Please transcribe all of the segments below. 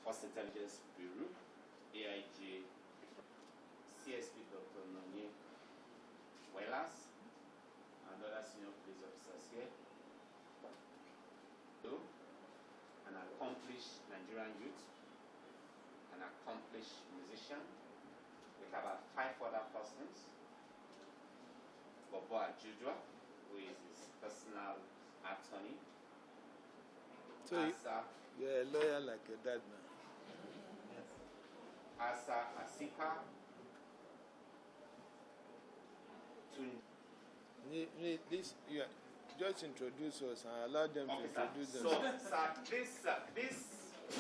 Force Intelligence Bureau, AIG, CSP Dr. Nonye Wellas, and other senior police officers here. An accomplished Nigerian youth, an accomplished musician. We have about 5 other persons. Bobo Ajujwa, who is his personal attorney. So you're a lawyer like your dad now. Yes. Asa Asipa. This, you just introduce us and allow them to introduce themselves. So, this,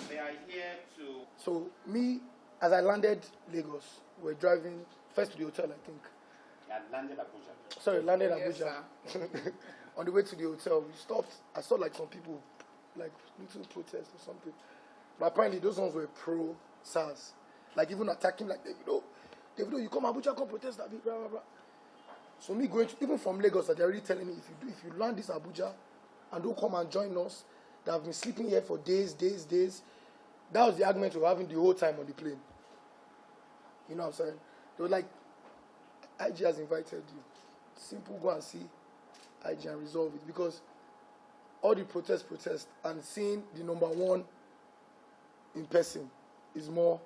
they are here to... So, me, as I landed Lagos, we're driving first to the hotel, I think. Yeah, landed Abuja. Sorry, landed Abuja. On the way to the hotel, we stopped. I saw like some people, like little protest or something. But apparently those ones were pro-SARS. Like even attacking like Davido, you come Abuja, come protest that blah blah blah. So me going to, even from Lagos, they're already telling me if you land this Abuja and don't come and join us, they have been sleeping here for days. That was the argument we were having the whole time on the plane. You know what I'm saying? They were like, IG has invited you. Simple, go and see IG and resolve it. Because all the protest, and seeing the number one in person is more,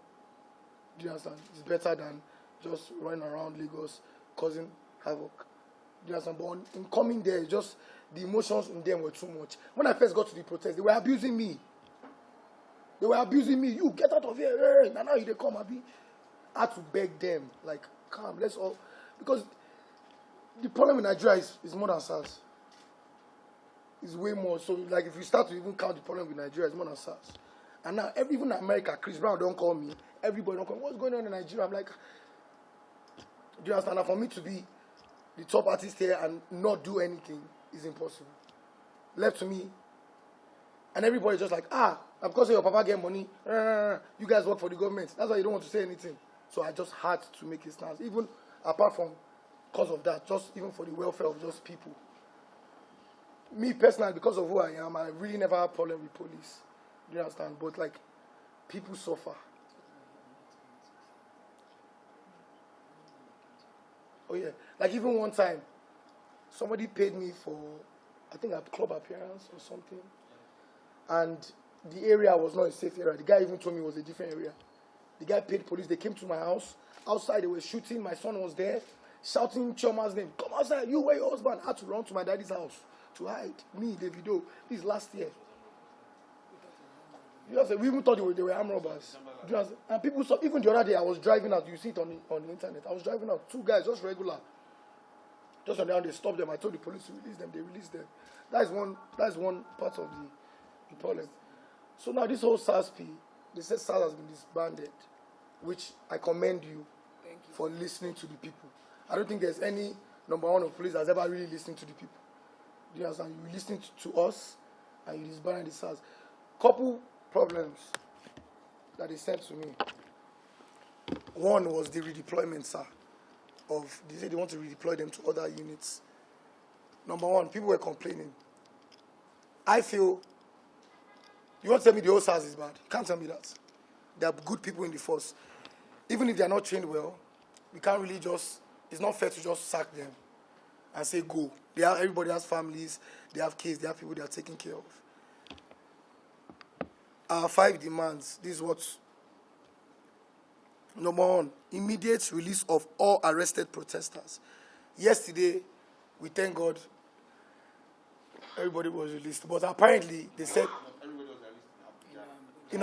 do you understand? It's better than just running around Lagos causing havoc. Do you understand? But in coming there, just the emotions in them were too much. When I first got to the protest, they were abusing me. You get out of here. Hey. Now they come, Abi. I had to beg them, like, calm, let's all, because the problem in Nigeria is more than SARS. It's way more. So, like, if you start to even count the problem with Nigeria, it's more than SARS. And now, even America, Chris Brown don't call me. Everybody don't call me. What's going on in Nigeria? I'm like, do you understand? Now, for me to be the top artist here and not do anything is impossible. Left to me. And everybody just like, because your papa get money, you guys work for the government. That's why you don't want to say anything. So I just had to make a stance. Even apart from because of that, just even for the welfare of just people. Me personally, because of who I am, I really never had a problem with police. Do you understand? But like, people suffer. Oh yeah. Like even one time, somebody paid me for, I think a club appearance or something. And the area was not a safe area. The guy even told me it was a different area. The guy paid police. They came to my house. Outside, they were shooting. My son was there, shouting Chioma's name. Come outside. You, where your husband? I had to run to my daddy's house to hide. Me, Davido. This is last year. You know, we even thought they were armed robbers. You know, and people saw, even the other day, I was driving out. You see it on the internet. I was driving out. 2 guys, just regular. Just on the way, they stopped them. I told the police to release them. They released them. That is one part of the problem. So now this whole SARS, they said SARS has been disbanded, which I commend you for listening to the people. I don't think there's any number one of police that's ever really listened to the people. Do you understand? You listened to us and you disbanded the SARS. Couple problems that they sent to me. One was the redeployment, sir. They said they want to redeploy them to other units. Number one, people were complaining. I feel, you want to tell me the whole SARS is bad? You can't tell me that. There are good people in the force. Even if they are not trained well, we can't really it's not fair to just sack them and say go. Everybody has families, they have kids, they have people they are taking care of. Our 5 demands, this is what. Number one, immediate release of all arrested protesters. Yesterday, we thank God, everybody was released. But apparently, they said... Everybody was released in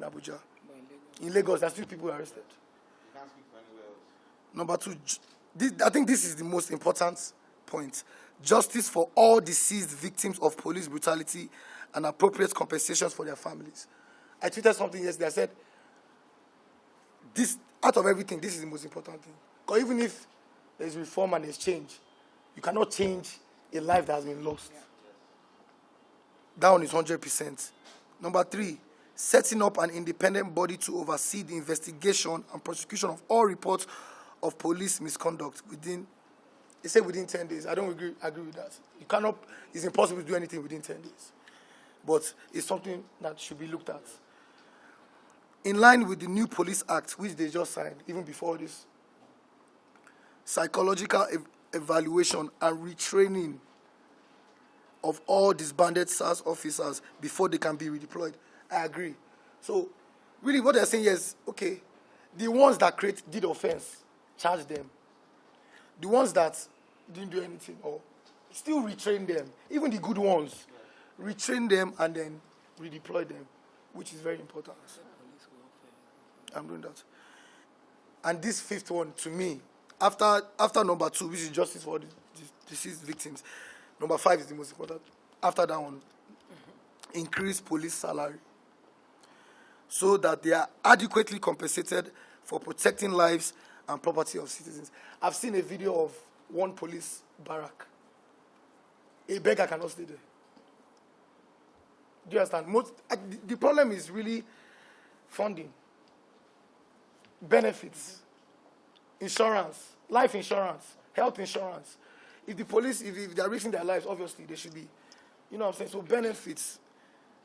Abuja. In Lagos, there are still people arrested. You can't speak for anywhere else. Number 2, I think this is the most important point. Justice for all deceased victims of police brutality and appropriate compensations for their families. I tweeted something yesterday. I said, out of everything, this is the most important thing. Because even if there's reform and there's change, you cannot change a life that has been lost. Yeah. That one is 100%. Number 3, setting up an independent body to oversee the investigation and prosecution of all reports of police misconduct within 10 days. I don't agree with that. It's impossible to do anything within 10 days. but it's something that should be looked at. In line with the new Police Act, which they just signed, even before this, psychological evaluation and retraining of all disbanded SARS officers before they can be redeployed. I agree. So, really what they're saying is, okay, the ones that did offense, charge them. The ones that didn't do anything, or still retrain them. Even the good ones, retrain them and then redeploy them, which is very important. I'm doing that. And this fifth one, to me, after number 2, which is justice for the deceased victims, number 5 is the most important. After that one, increase police salary so that they are adequately compensated for protecting lives and property of citizens. I've seen a video of one police barrack. A beggar cannot stay there. Do you understand? The problem is really funding, benefits, insurance, life insurance, health insurance. If the police, if they are risking their lives, obviously they should be, you know what I'm saying? So benefits,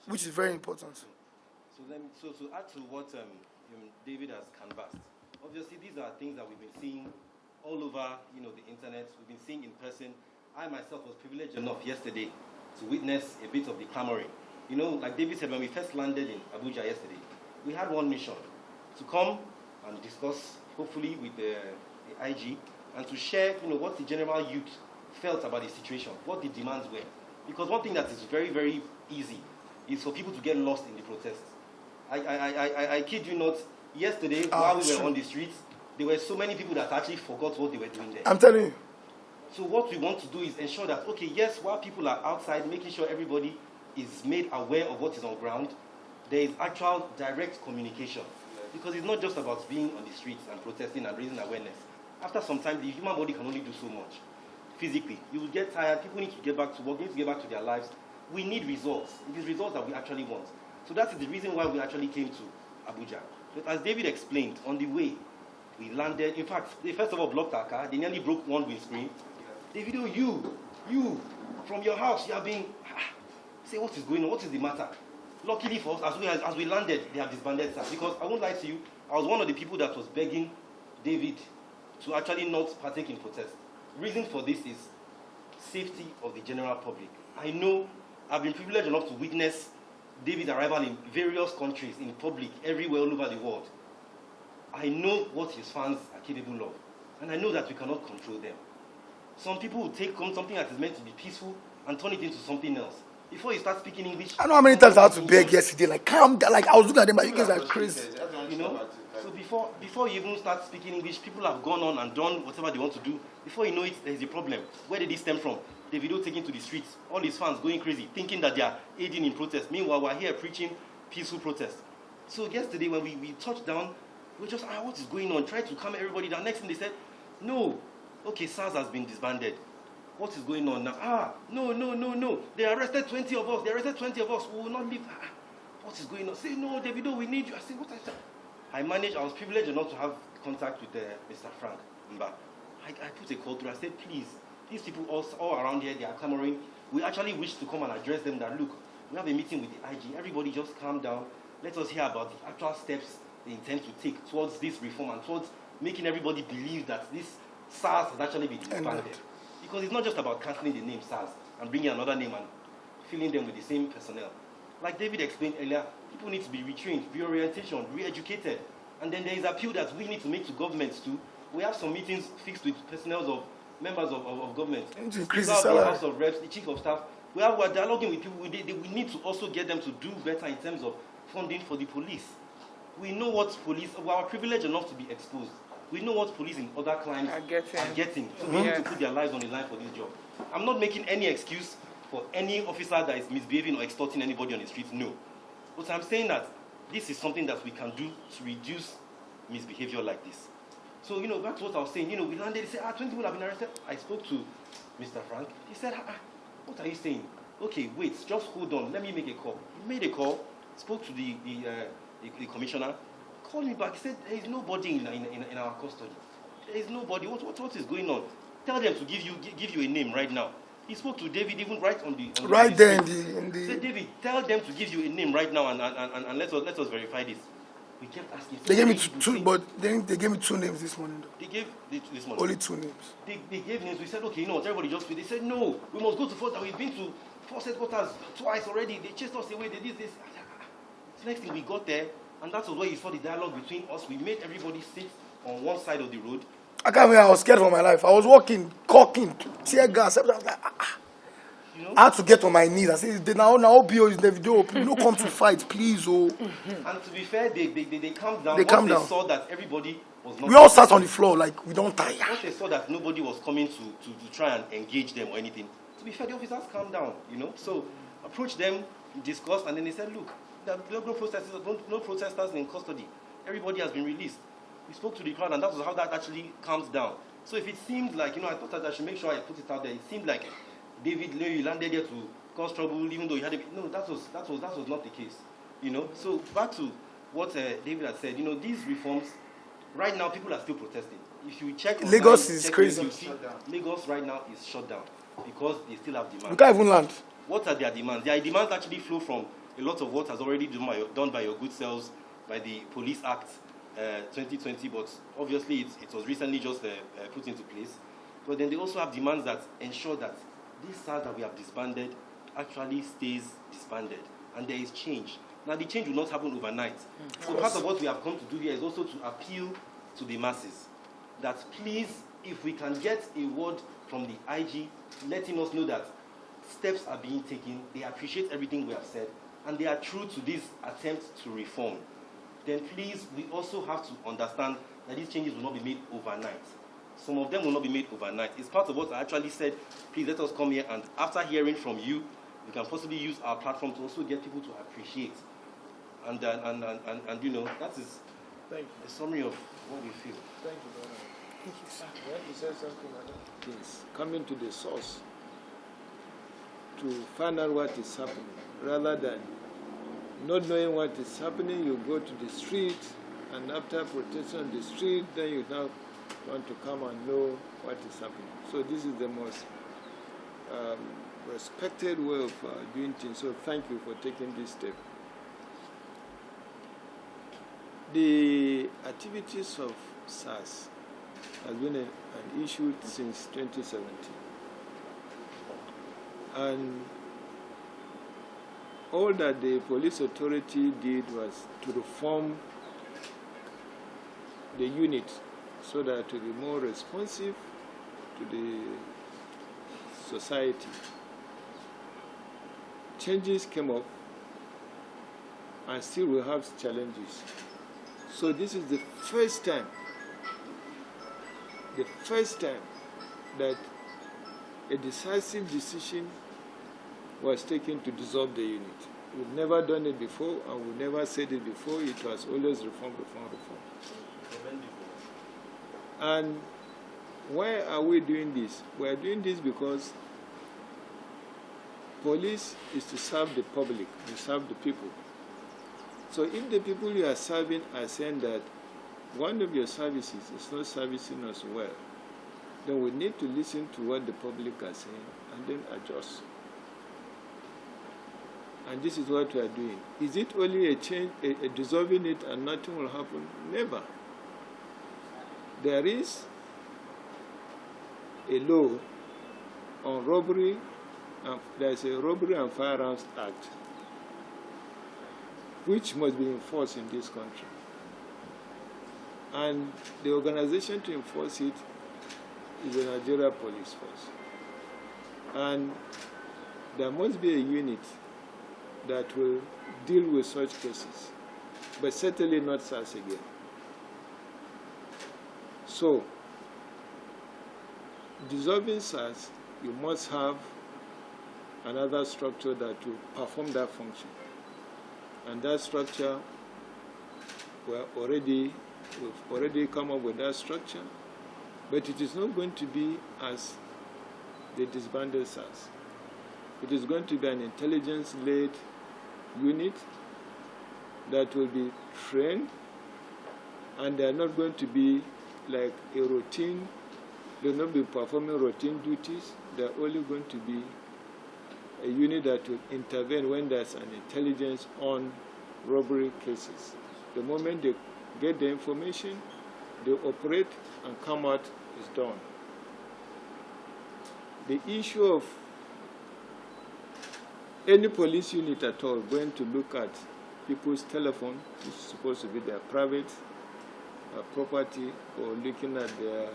which is very important. So to add to what David has canvassed, obviously these are things that we've been seeing all over, the internet. We've been seeing in person. I myself was privileged enough yesterday to witness a bit of the clamoring. Like David said, when we first landed in Abuja yesterday, we had one mission: to come and discuss, hopefully with the IG, and to share, what the general youth felt about the situation, what the demands were. Because one thing that is very, very easy is for people to get lost in the protests. I kid you not, yesterday, while we were on the streets, there were so many people that actually forgot what they were doing there. I'm telling you. So what we want to do is ensure that, okay, yes, while people are outside, making sure everybody is made aware of what is on ground, there is actual direct communication. Because it's not just about being on the streets and protesting and raising awareness. After some time, the human body can only do so much. Physically, you will get tired, people need to get back to work, need to get back to their lives. We need results. It is results that we actually want. So that is the reason why we actually came to Abuja. But as David explained, on the way, we landed. In fact, they first of all blocked our car. They nearly broke one windscreen. Davido, you, from your house, you have been... Say, what is going on? What is the matter? Luckily for us, as we landed, they have disbanded us. Because I won't lie to you, I was one of the people that was begging David to actually not partake in protest. Reason for this is safety of the general public. I know I've been privileged enough to witness David's arrival in various countries, in public, everywhere, all over the world. I know what his fans are capable of. And I know that we cannot control them. Some people will take something that is meant to be peaceful and turn it into something else. Before you start speaking English... I know how many times I had to beg yesterday, like, calm down. Like, I was looking at them, like, you guys are crazy. So before you even start speaking English, people have gone on and done whatever they want to do. Before you know it, there's a problem. Where did this stem from? Davido taken to the streets, all his fans going crazy, thinking that they are aiding in protest. Meanwhile, we're here preaching peaceful protest. So yesterday, when we touched down, we were just, what is going on? Tried to calm everybody down. Next thing they said, no. Okay, SARS has been disbanded. What is going on now? No. They arrested 20 of us. We will not leave. What is going on? Say, no, Davido, we need you. I said, what I said? I was privileged enough to have contact with Mr. Frank Mba. I put a call through. I said, please, these people all around here, they are clamoring. We actually wish to come and address them that, look, we have a meeting with the IG. Everybody just calm down. Let us hear about the actual steps they intend to take towards this reform and towards making everybody believe that this SARS has actually been disbanded. Because it's not just about cancelling the name SARS and bringing another name and filling them with the same personnel. Like David explained earlier, people need to be retrained, reorientation, re-educated. And then there is appeal that we need to make to governments too. We have some meetings fixed with personnel of members of government. Increase the salary. The House of Reps, the Chief of Staff. We're dialoguing with people. We need to also get them to do better in terms of funding for the police. We know what police, we are privileged enough to be exposed. We know what police in other climes are getting to be able to put their lives on the line for this job. I'm not making any excuse for any officer that is misbehaving or extorting anybody on the streets, no. But I'm saying that this is something that we can do to reduce misbehavior like this. So, back to what I was saying, we landed, they said, 20 people have been arrested. I spoke to Mr. Frank. He said, what are you saying? Okay, wait, just hold on. Let me make a call. He made a call, spoke to the commissioner, called me back. He said, there is nobody in our custody. There is nobody. What is going on? Tell them to give you a name right now. He spoke to David even right on the Right there street. in the. He said, David, tell them to give you a name right now and let us verify this. We kept asking. They gave me two, but then they gave me 2 names this morning. Though. They gave this morning. Only 2 names. They gave names. We said, okay, you know what, everybody just. They said, no, we must go to Fort. We've been to Force headquarters twice already. They chased us away. They did this. The next thing we got there, and that was where you saw the dialogue between us. We made everybody sit on one side of the road. I can't believe I was scared for my life. I was walking, cocking, tear gas. I was like, You know? I had to get on my knees. I said, now OBO is Davido. Please don't come to fight, please. Oh. And to be fair, they calmed down. They calmed down. They saw that everybody was not. We all sat on the floor like we don't tire. Once they saw that nobody was coming to try and engage them or anything, to be fair, the officers calmed down, you know. So approached them, discussed, and then they said, look, there are no protesters in custody. Everybody has been released. We spoke to the crowd, and that was how that actually calmed down. So if it seemed like, you know, I thought that I should make sure I put it out there. It seemed like David, you landed there to cause trouble, even though you had a... No, that was not the case, you know. So back to what David had said, you know, these reforms, right now people are still protesting. If you check... Lagos is crazy. You see, Lagos right now is shut down because they still have demand. We can't even land. What are their demands? Their demands actually flow from a lot of what has already done by your good selves, by the Police Act 2020, but obviously it was recently just put into place. But then they also have demands that ensure that this SARS that we have disbanded actually stays disbanded, and there is change. Now the change will not happen overnight. So part of what we have come to do here is also to appeal to the masses that please, if we can get a word from the IG letting us know that steps are being taken, they appreciate everything we have said, and they are true to this attempt to reform, then please, we also have to understand that these changes will not be made overnight. Some of them will not be made overnight. It's part of what I actually said, please let us come here, and after hearing from you, we can possibly use our platform to also get people to appreciate. And you know, that is a summary of what we feel. Thank you very much. Thank you, sir. You want to say something like that? Things coming to the source to find out what is happening, rather than not knowing what is happening. You go to the street, and after protesting on the street, then you now want to come and know what is happening. So this is the most respected way of doing things. So thank you for taking this step. The activities of SARS has been an issue since 2017. And all that the police authority did was to reform the unit so that to be more responsive to the society. Changes came up, and still we have challenges. So this is the first time that a decisive decision was taken to dissolve the unit. We've never done it before, and we've never said it before. It was always reform, reform, reform. And why are we doing this? We are doing this because police is to serve the public, to serve the people. So if the people you are serving are saying that one of your services is not servicing us well, then we need to listen to what the public are saying and then adjust. And this is what we are doing. Is it only a change, a dissolving it and nothing will happen? Never. There is a law on robbery, there is a Robbery and Firearms Act, which must be enforced in this country. And the organization to enforce it is the Nigeria Police Force. And there must be a unit that will deal with such cases, but certainly not SARS again. So, dissolving SARS, you must have another structure that will perform that function. And that structure, we've already come up with that structure, but it is not going to be as the disbanded SARS. It is going to be an intelligence-led unit that will be trained, and they are not going to be like a routine They will not be performing routine duties. They're only going to be a unit that will intervene when there's an intelligence on robbery cases. The moment they get the information, they operate and come out is done. The issue of any police unit at all going to look at people's telephone, which is supposed to be their private property, or looking at the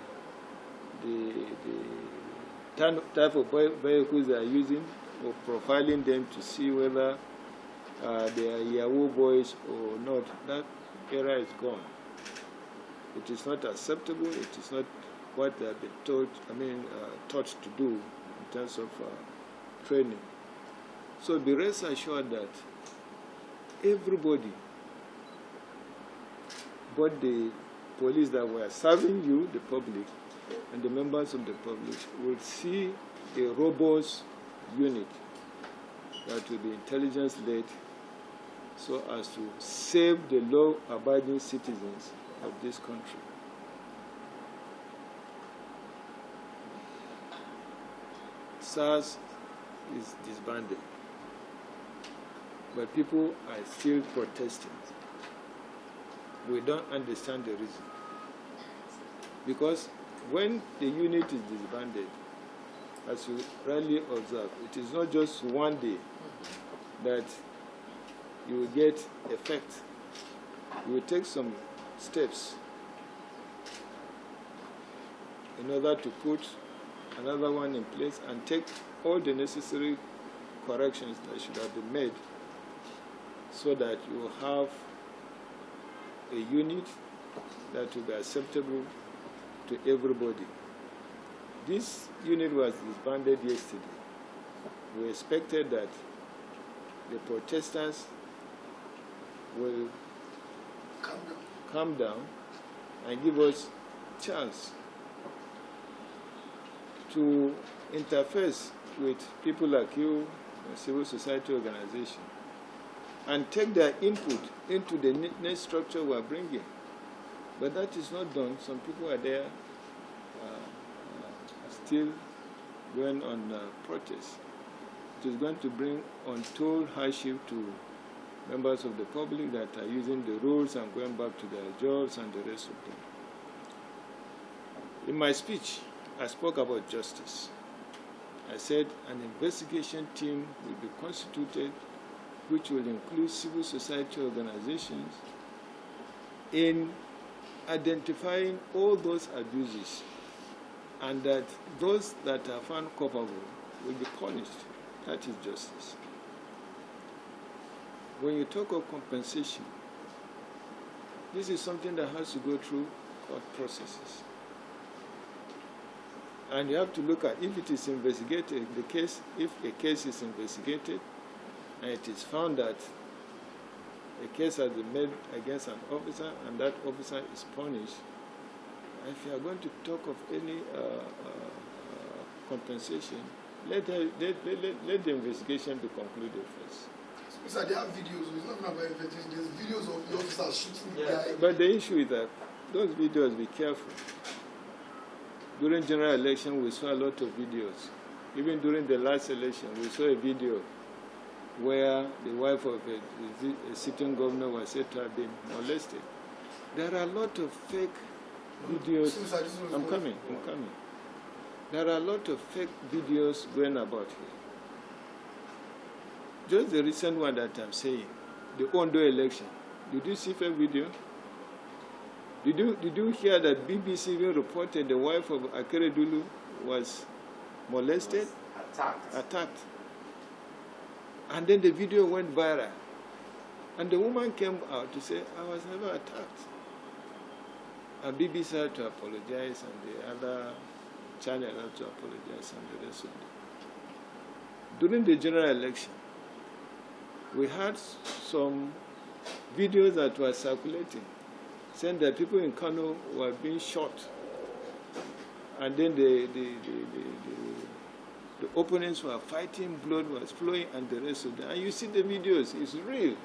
type of vehicles they are using, or profiling them to see whether they are Yahoo boys or not, that era is gone. It is not acceptable. It is not what they have been taught to do in terms of training. So be rest assured that everybody, both the police that were serving you, the public, and the members of the public, will see a robust unit that will be intelligence-led so as to save the law-abiding citizens of this country. SARS is disbanded, but people are still protesting. We don't understand the reason. Because when the unit is disbanded, as you rightly observe, it is not just one day that you will get effect. You will take some steps in order to put another one in place and take all the necessary corrections that should have been made so that you will have a unit that will be acceptable to everybody. This unit was disbanded yesterday. We expected that the protesters will calm down and give us chance to interface with people like you, civil society organization, and take their input into the next structure we are bringing. But that is not done. Some people are there still going on protest. It is going to bring untold hardship to members of the public that are using the roads and going back to their jobs and the rest of them. In my speech, I spoke about justice. I said an investigation team will be constituted which will include civil society organizations in identifying all those abuses, and that those that are found culpable will be punished. That is justice. When you talk of compensation, this is something that has to go through court processes. And you have to look at if it is investigated, the case, if a case is investigated and it is found that a case has been made against an officer and that officer is punished, if you are going to talk of any compensation, let the investigation be concluded first. So they have videos. It's not about investigation. There's videos of the officers shooting the guy. But the issue is that those videos, be careful. During general election, we saw a lot of videos. Even during the last election, we saw a video where the wife of a sitting governor was said to have been molested. There are a lot of fake videos. I'm coming. There are a lot of fake videos going about here. Just the recent one that I'm saying, the Ondo election. Did you see fake video? Did you hear that BBC even reported the wife of Akeredolu was molested? Attacked. And then the video went viral. And the woman came out to say, I was never attacked. And BBC had to apologize, and the other channel had to apologize, and the rest of it. During the general election, we had some videos that were circulating, saying that people in Kano were being shot. And then the opponents were fighting, blood was flowing, and the rest of them. And you see the videos, it's real.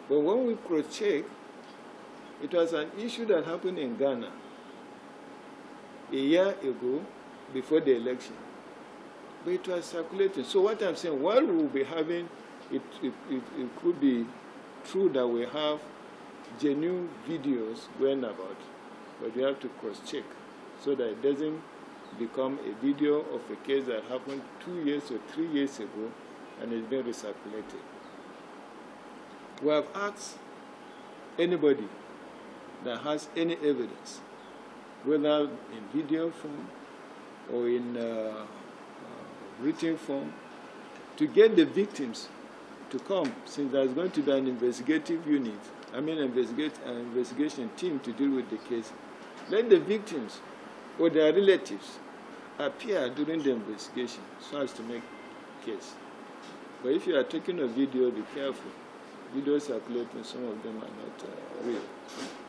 But when we cross-check, it was an issue that happened in Ghana. a year ago before the election. But it was circulating. So what I'm saying, while we will be having, it could be true that we have genuine videos going about, but we have to cross-check so that it doesn't become a video of a case that happened 2 years or 3 years ago and it's been recirculated. We have asked anybody that has any evidence, whether in video form or in written form, to get the victims to come, since there's going to be an investigative unit, an investigation team to deal with the case. Let the victims or their relatives appear during the investigation so as to make case. But if you are taking a video, be careful. Videos circulating, some of them are not real.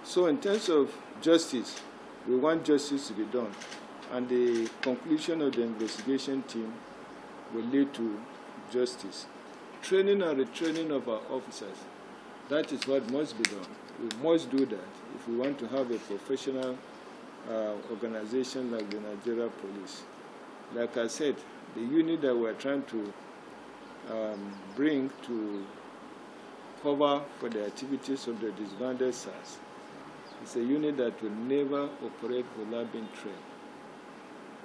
So in terms of justice, we want justice to be done. And the conclusion of the investigation team will lead to justice. Training and retraining of our officers, that is what must be done. We must do that if we want to have a professional organization like the Nigeria Police. Like I said, the unit that we're trying to bring to cover for the activities of the disbanded SARS is a unit that will never operate without being trained.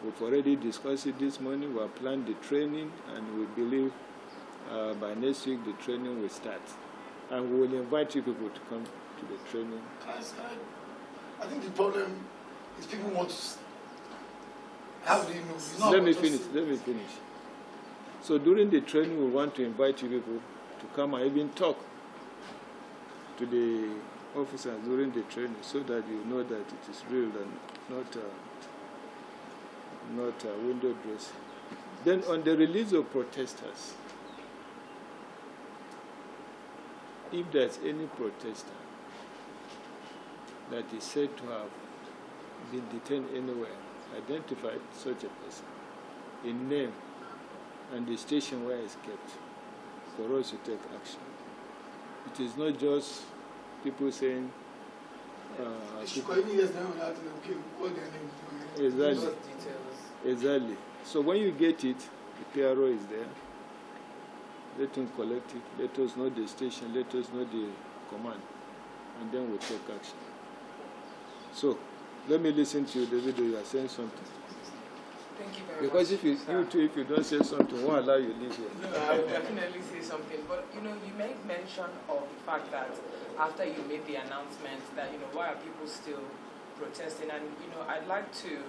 We've already discussed it this morning. We have planned the training, and we believe by next week the training will start. And we will invite you people to come to the training. I think the problem is people want to. How do you know? Let me finish. So during the training, we want to invite you people to come and even talk to the officers during the training so that you know that it is real and not window dressing. Then on the release of protesters, if there's any protester that is said to have been detained anywhere, identify such a person in name and the station where it's kept for us to take action. It is not just people saying Exactly. So when you get it, the PRO is there. Let him collect it. Let us know the station. Let us know the command. And then we'll take action. So, let me listen to you, Davido. You are saying something. Thank you very because much. Because if you don't say something, won't allow you to leave here. No, I will definitely say something. But, you made mention of the fact that after you made the announcement that, why are people still protesting? And, I'd like to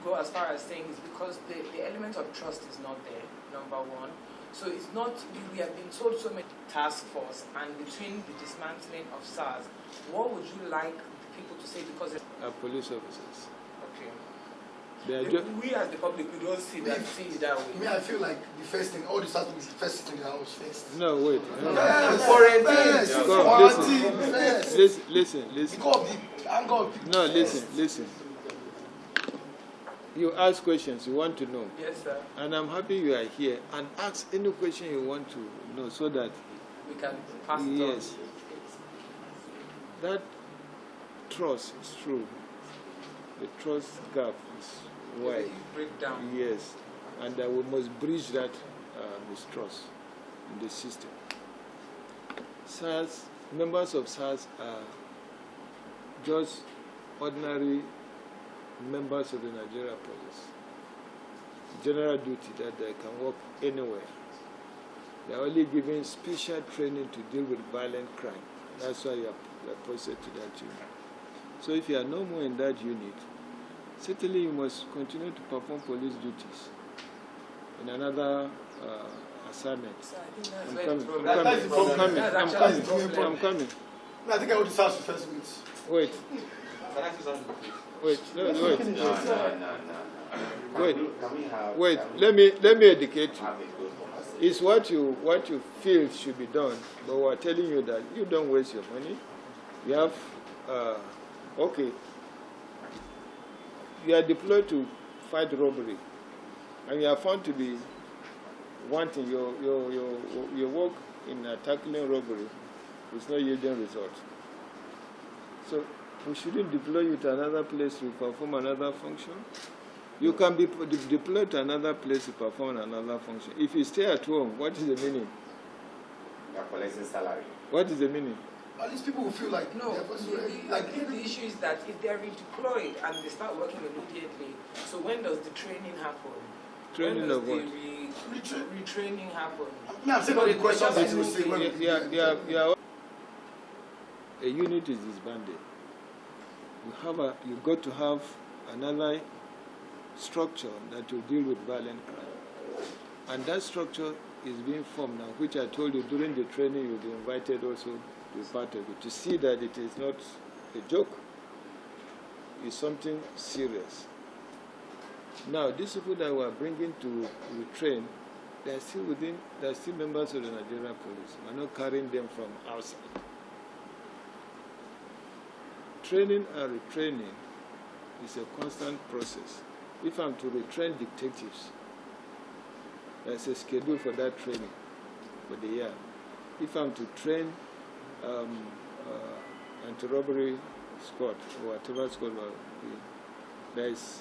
go as far as saying is because the element of trust is not there, number one. So it's not, we have been told so many task force, and between the dismantling of SARS, what would you like people to say? Because police officers. Okay. We as the public, we don't see it that way. I feel like the first thing, all this has to be the first thing in the house first. No, wait. Listen. Because of the anger of people. No, listen. You ask questions you want to know. Yes, sir. And I'm happy you are here. And ask any question you want to know so that we can pass it on. Yes. That trust is true. The trust gap is wide. Break down. Yes. And we must bridge that mistrust in the system. SARS, members of SARS are just ordinary members of the Nigeria Police. General duty that they can work anywhere. They are only given special training to deal with violent crime. That's why you are posted to that unit. So if you are no more in that unit, certainly you must continue to perform police duties in another assignment. So I think I'm coming. I think I would start first with. Wait. Wait. Let me educate you. It's what you feel should be done, but we're telling you that you don't waste your money. You have okay. You are deployed to fight robbery, and you are found to be wanting your work in tackling robbery is not yielding results. So we shouldn't deploy you to another place to perform another function. You can be deployed to another place to perform another function. If you stay at home, what is the meaning? You are collecting salary. What is the meaning? At least people will feel like No, they're I think the issue is that if they're redeployed and they start working immediately, so when does the training happen? Training of what? Retraining happen? I'm saying all the questions that you will say when Yeah. A unit is disbanded. You got to have another structure that will deal with violent crime. And that structure is being formed now, which I told you during the training you'll be invited also to be part of it, to see that it is not a joke, it's something serious. Now, these people that we are bringing to retrain, they are still members of the Nigerian police. We're not carrying them from outside. Training and retraining is a constant process. If I'm to retrain detectives, there's a schedule for that training for the year. If I'm to train anti-robbery squad or whatever squad, there's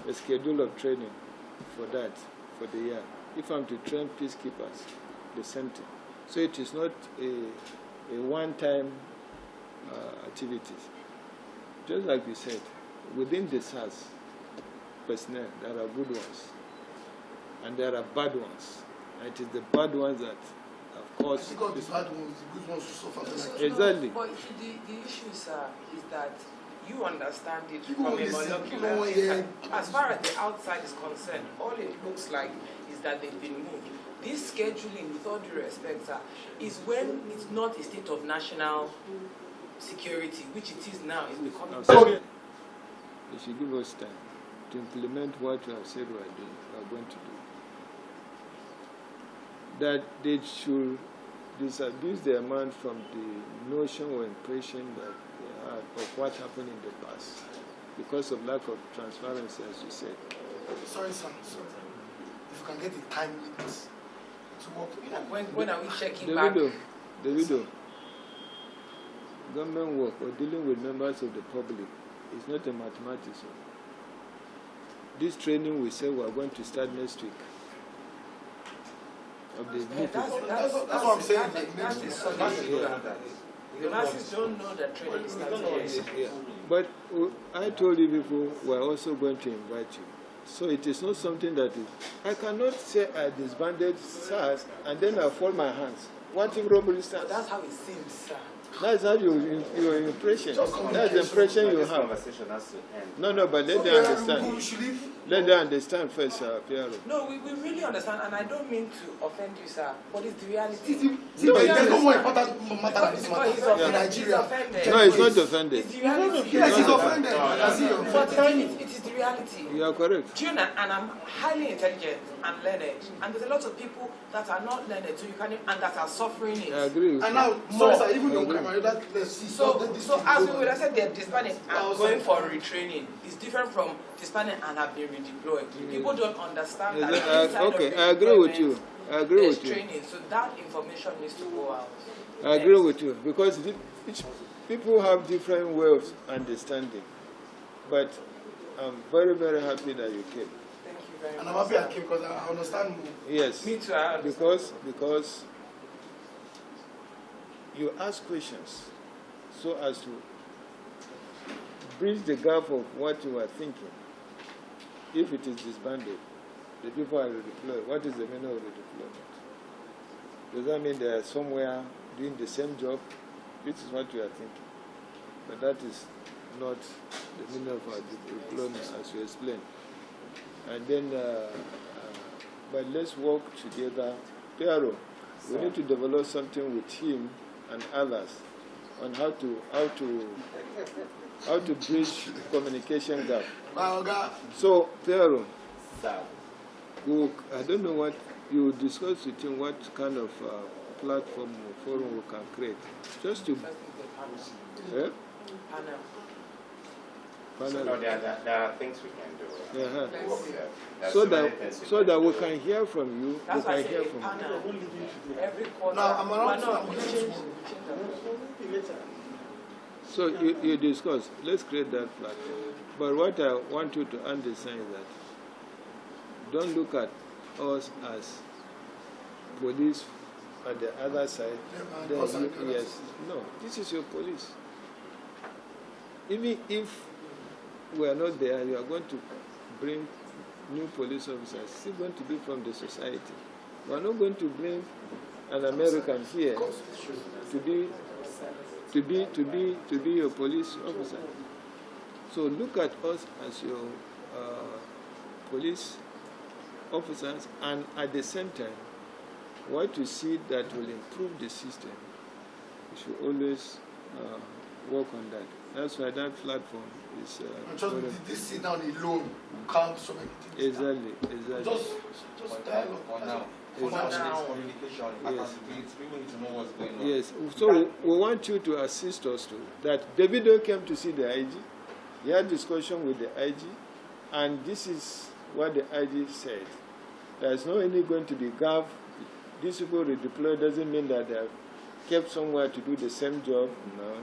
a schedule of training for that for the year. If I'm to train peacekeepers, the same thing. So it is not a one-time activities. Just like we said, within the SARS personnel, there are good ones and there are bad ones. And it is the bad ones that, of course, because the bad ones, the good ones will suffer. Exactly. No, but the issue, sir, is that you understand it People from a listen, molecular people hear. as far as the outside is concerned, all it looks like is that they've been moved. This scheduling, with all due respect, sir, is when it's not a state of national security, which it is now, is becoming. They should give us time to implement what we have said we are going to do. That they should disabuse their mind from the notion or impression that they had of what happened in the past because of lack of transparency, as you said. Sorry, sir. Sorry. If you can get a time limit to work. When are we checking back? Davido, government work or dealing with members of the public is not a mathematics. This training we say we are going to start next week. Of the That's what I'm saying. The masses don't know that training is starting. Yeah. But I told you before, we are also going to invite you. So it is not something that is. I cannot say I disbanded SARS and then I fold my hands. What if robbery starts? That's how it seems, sir. That's how your impression. That's the impression you have. Conversation has to end. No, but let them understand. Let them understand first, Piero. No, we really understand, and I don't mean to offend you, sir, but it's the reality. There's no more important matter than this matter in Nigeria. No, it's not offended. It's the reality. Yes, he's offended. But it is the reality. You are correct. Do you know, and I'm highly intelligent and learned, and there's a lot of people that are not learned, so you can, and that are suffering it. I agree with And you. now, sorry, sir, even though let's see. So as we would have said, they're disbanding and going for retraining. It's different from disbanding and have been redeployed. People don't understand that. Okay, I agree with you. I agree with you. Training, so that information needs to go out. I agree with you because each people have different ways of understanding. But I'm very, very happy that you came. Thank you very much. And I'm happy I came because I understand more. Yes. Me too. I understand. Because you ask questions so as to bridge the gap of what you are thinking. If it is disbanded, the people are redeployed. What is the meaning of redeployment? Does that mean they are somewhere doing the same job? This is what you are thinking. But that is not the meaning of our redeployment, as you explained. And then, but let's work together. Piero, we need to develop something with him and others on how to bridge communication gap. So, Piero, I don't know what you discuss with him, what kind of platform or forum we can create, just to. Panel. So no, there are things we can do. So that we can hear from you. That's we why I can say hear a from panel. you. Every quarter. No, I'm around. We change. So you discuss, let's create that platform. But what I want you to understand is that don't look at us as police at the other side. Yes, no, this is your police. Even if we are not there, you are going to bring new police officers, still going to be from the society. We are not going to bring an American here to be your police officer. So look at us as your police officers, and at the same time, what you see that will improve the system, you should always work on that. That's why that platform is. Just this sit down alone calm so many things. Exactly. Just dialogue. For now. Communication, accountability, people need to know what's going on. Yes, so we want you to assist us too. That Davido came to see the IG, he had discussion with the IG, and this is what the IG said. There's no any going to be gap. These people redeploy doesn't mean that they are kept somewhere to do the same job. No.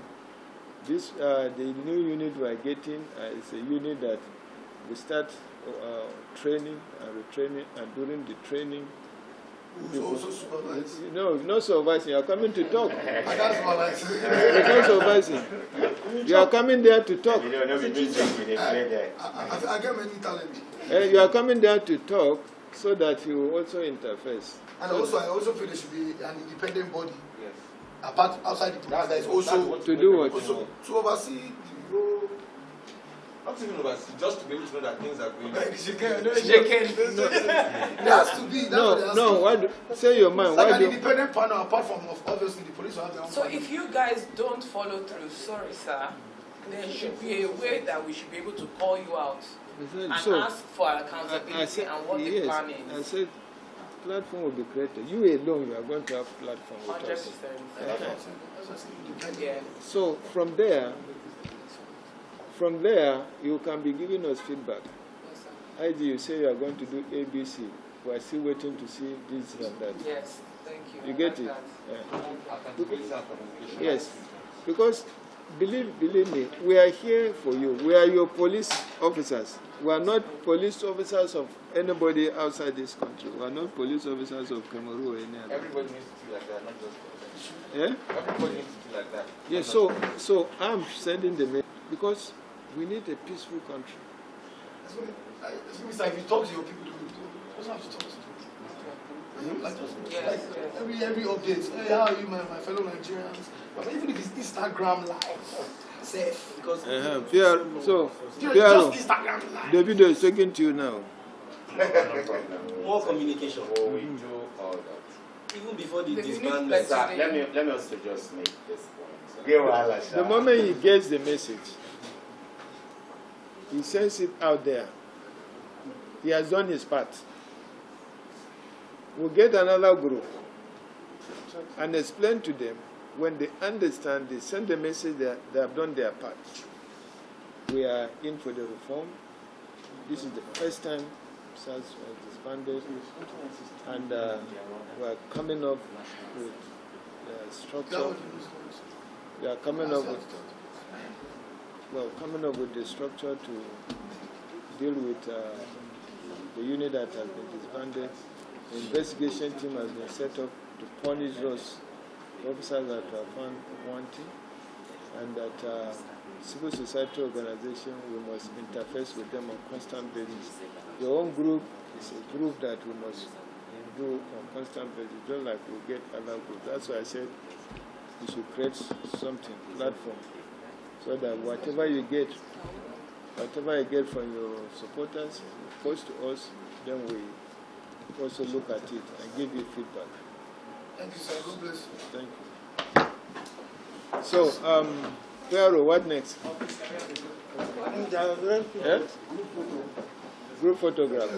This the new unit we are getting is a unit that we start training and retraining, and during the training. Also supervising. No, not supervising. You are coming to talk. I can't supervise. It's not supervising. You are coming there to talk. You don't know, we do something, they play there. I get many talent. You are coming there to talk so that you also interface. And also, I also feel there should be an independent body. Yes. Apart outside the police, that is also To do what? also to oversee the role. Not even oversee, just to be able to know that things are going on. It has to be. That's what it has No. to be. Say your mind. Like Why an do? independent panel, apart from obviously the police will have their own So panel. if you guys don't follow through, sorry sir, there should be a way that we should be able to call you out and ask for accountability and what the plan is. I said platform will be created. You alone, you are going to have platform with us. 100%. Yeah. So from there, you can be giving us feedback. Yes, sir. IG, you say you are going to do ABC. We are still waiting to see this and that. Yes, thank you. You I get like it? that. Yeah. Accountability and communication. Yes, because believe me, we are here for you. We are your police officers. We are not police officers of anybody outside this country. We are not police officers of Cameroon or any other. Everybody needs to feel like that, not just police. Yeah? Everybody needs to feel like that. Yes, so I'm sending the message because we need a peaceful country. If you talk to your people, you don't have to talk to them. Like, Yes. every update. Hey, how are you, my fellow Nigerians? But even if it's Instagram live, safe. Because Pierre, just Instagram live. Davido is talking to you now. More communication. Oh, we do all that. Even before the The disbandment. unit Sir, let me also just make this point. The moment he gets the message, he sends it out there. He has done his part. We'll get another group and explain to them. When they understand, they send the message that they have done their part. We are in for the reform. This is the first time SARS was disbanded, and we are coming up with structure. We are coming up with the structure to deal with the unit that has been disbanded. The investigation team has been set up to punish those officers that are found wanting, and that civil society organization, we must interface with them on constant basis. Your own group is a group that we must do on constant basis, just like we get other groups. That's why I said we should create something, platform, so that whatever you get from your supporters, you post to us, then we also look at it and give you feedback. Thank you, sir. God bless you. Thank you. So, Pharaoh, what next? Yeah? Group photograph.